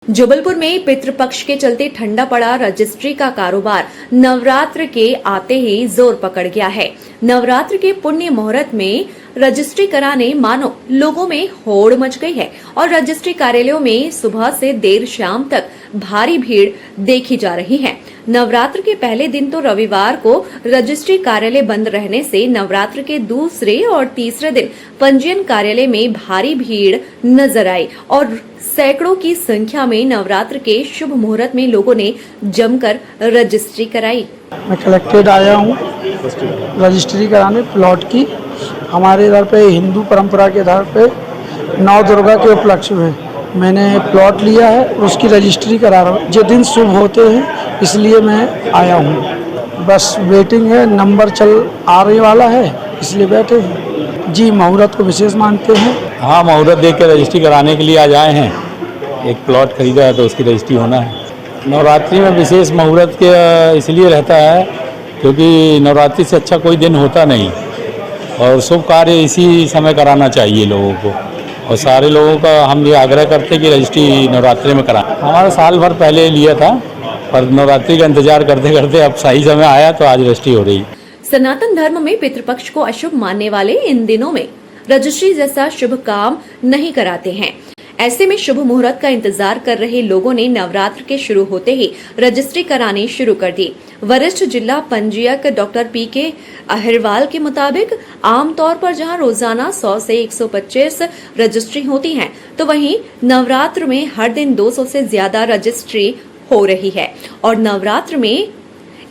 जबलपुर में पितृपक्ष के चलते ठंडा पड़ा रजिस्ट्री का कारोबार नवरात्र के आते ही जोर पकड़ गया है। नवरात्र के पुण्य मुहूर्त में रजिस्ट्री कराने मानो लोगों में होड़ मच गई है और रजिस्ट्री कार्यालयों में सुबह से देर शाम तक भारी भीड़ देखी जा रही है। नवरात्र के पहले दिन तो रविवार को रजिस्ट्री कार्यालय बंद रहने से नवरात्र के दूसरे और तीसरे दिन पंजीयन कार्यालय में भारी भीड़ नजर आई और सैकड़ों की संख्या में नवरात्र के शुभ मुहूर्त में लोगों ने जमकर रजिस्ट्री कराई। मैं कलेक्टेड आया हूँ रजिस्ट्री कराने प्लॉट की। हमारे इधर पे हिंदू परंपरा के आधार पे नौ दुर्गा के उपलक्ष्य में मैंने प्लॉट लिया है और उसकी रजिस्ट्री करा रहा हूँ। जो दिन शुभ होते हैं इसलिए मैं आया हूँ। बस वेटिंग है, नंबर चल आने वाला है इसलिए बैठे हैं। जी, मुहूर्त को विशेष मानते हैं। हाँ, मुहूर्त देख के रजिस्ट्री कराने के लिए आज आए हैं। एक प्लॉट खरीदा है तो उसकी रजिस्ट्री होना है। नवरात्रि में विशेष मुहूर्त के इसलिए रहता है क्योंकि नवरात्रि से अच्छा कोई दिन होता नहीं और शुभ कार्य इसी समय कराना चाहिए लोगों को और सारे लोगों का हम ये आग्रह करते हैं कि रजिस्ट्री नवरात्रि में कराएं। हमारा साल भर पहले लिया था पर नवरात्रि का इंतजार करते करते अब सही समय आया तो आज रजिस्ट्री हो रही। सनातन धर्म में पितृपक्ष को अशुभ मानने वाले इन दिनों में रजिस्ट्री जैसा शुभ काम नहीं कराते हैं। ऐसे में शुभ मुहूर्त का इंतजार कर रहे लोगों ने नवरात्र के शुरू होते ही रजिस्ट्री करानी शुरू कर दी। वरिष्ठ जिला पंजीयक डॉक्टर पीके अहिरवाल के मुताबिक आमतौर पर जहां रोजाना 100 से 125 रजिस्ट्री होती हैं, तो वहीं नवरात्र में हर दिन 200 से ज्यादा रजिस्ट्री हो रही है और नवरात्र में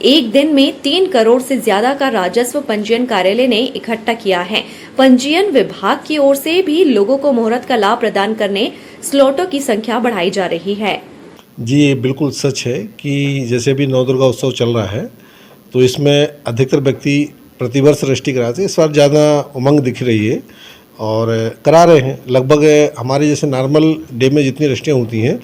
एक दिन में 3 करोड़ से ज्यादा का राजस्व पंजीयन कार्यालय ने इकट्ठा किया है। पंजीयन विभाग की ओर से भी लोगों को मुहूर्त का लाभ प्रदान करने स्लॉटों की संख्या बढ़ाई जा रही है। जी, ये बिल्कुल सच है कि जैसे भी नौ दुर्गा उत्सव चल रहा है तो इसमें अधिकतर व्यक्ति प्रतिवर्ष रजिस्ट्री कराते हैं। इस बार ज़्यादा उमंग दिख रही है और करा रहे हैं। लगभग हमारे जैसे नॉर्मल डे में जितनी रजिस्ट्रियाँ होती हैं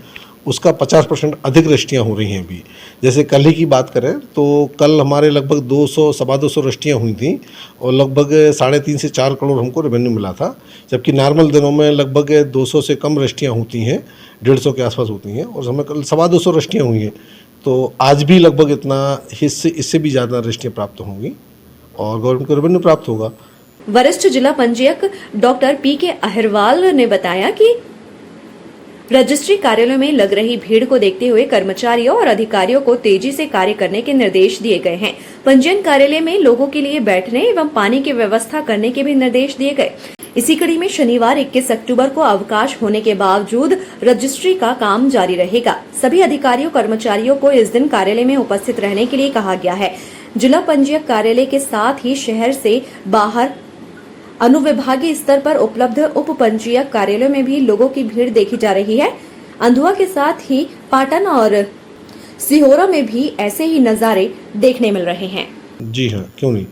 उसका 50% अधिक रजिस्ट्रियाँ हो रही हैं अभी। जैसे कल ही की बात करें तो कल हमारे लगभग 200 सवा 200 रजिस्ट्रियाँ हुई थी और लगभग 3.5 से 4 करोड़ हमको रेवेन्यू मिला था, जबकि नॉर्मल दिनों में लगभग 200 से कम रजिस्ट्रियाँ होती हैं, 150 के आसपास होती हैं और हमें कल सवा 200 रजिस्ट्रियाँ हुई हैं। तो आज भी लगभग इतना इससे भी ज़्यादा रजिस्ट्रियाँ प्राप्त होंगी और गवर्नमेंट को रेवेन्यू प्राप्त होगा। वरिष्ठ जिला पंजीयक डॉक्टर पीके अहिरवाल ने बताया कि रजिस्ट्री कार्यालयों में लग रही भीड़ को देखते हुए कर्मचारियों और अधिकारियों को तेजी से कार्य करने के निर्देश दिए गए हैं। पंजीयन कार्यालय में लोगों के लिए बैठने एवं पानी की व्यवस्था करने के भी निर्देश दिए गए। इसी कड़ी में शनिवार 21 अक्टूबर को अवकाश होने के बावजूद रजिस्ट्री का काम जारी रहेगा। सभी अधिकारियों कर्मचारियों को इस दिन कार्यालय में उपस्थित रहने के लिए कहा गया है। जिला पंजीयक कार्यालय के साथ ही शहर से बाहर अनुविभागीय स्तर पर उपलब्ध उप पंजीयक कार्यालयों में भी लोगों की भीड़ देखी जा रही है। अंधुआ के साथ ही पाटन और सिहोरा में भी ऐसे ही नजारे देखने मिल रहे हैं। जी हाँ, क्यों नहीं,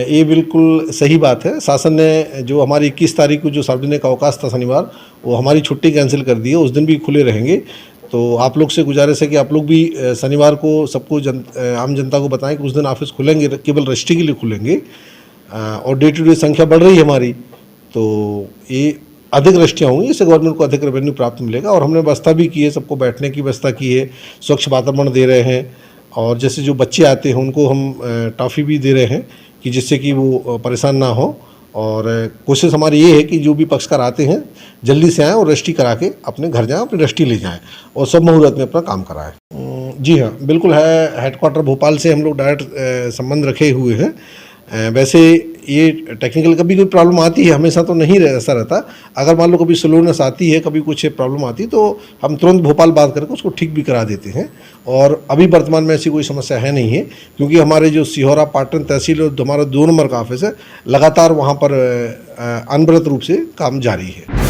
ये बिल्कुल सही बात है। शासन ने जो हमारी 21 तारीख को जो सार्वजनिक अवकाश था शनिवार, वो हमारी छुट्टी कैंसिल कर दी है। उस दिन भी खुले रहेंगे। तो आप लोग से गुजारिश है कि आप लोग भी शनिवार को सबको आम जनता को बताएं कि उस दिन ऑफिस खुलेंगे, केवल रजिस्ट्री के लिए खुलेंगे और डे टू डे संख्या बढ़ रही है हमारी, तो ये अधिक रजिस्ट्रियाँ होंगी, इससे गवर्नमेंट को अधिक रेवेन्यू प्राप्त मिलेगा। और हमने व्यवस्था भी की है, सबको बैठने की व्यवस्था की है, स्वच्छ वातावरण दे रहे हैं और जैसे जो बच्चे आते हैं उनको हम टॉफ़ी भी दे रहे हैं कि जिससे कि वो परेशान ना हो। और कोशिश हमारी ये है कि जो भी पक्षकार आते हैं जल्दी से आएँ और रजिस्ट्री करा के अपने घर जाएँ, अपनी रजिस्ट्री ले जाएँ और सब मुहूर्त में अपना काम कराएँ। जी हाँ, बिल्कुल है। हेडक्वार्टर भोपाल से हम लोग डायरेक्ट संबंध रखे हुए हैं। वैसे ये टेक्निकल कभी कोई प्रॉब्लम आती है, हमेशा तो नहीं ऐसा रहता। अगर मान लो कभी स्लोनेस आती है, कभी कुछ प्रॉब्लम आती है तो हम तुरंत भोपाल बात करके उसको ठीक भी करा देते हैं। और अभी वर्तमान में ऐसी कोई समस्या है नहीं है क्योंकि हमारे जो सिहोरा पाटन तहसील और हमारा 2 नंबर का ऑफिस है, लगातार वहाँ पर अनवरत रूप से काम जारी है।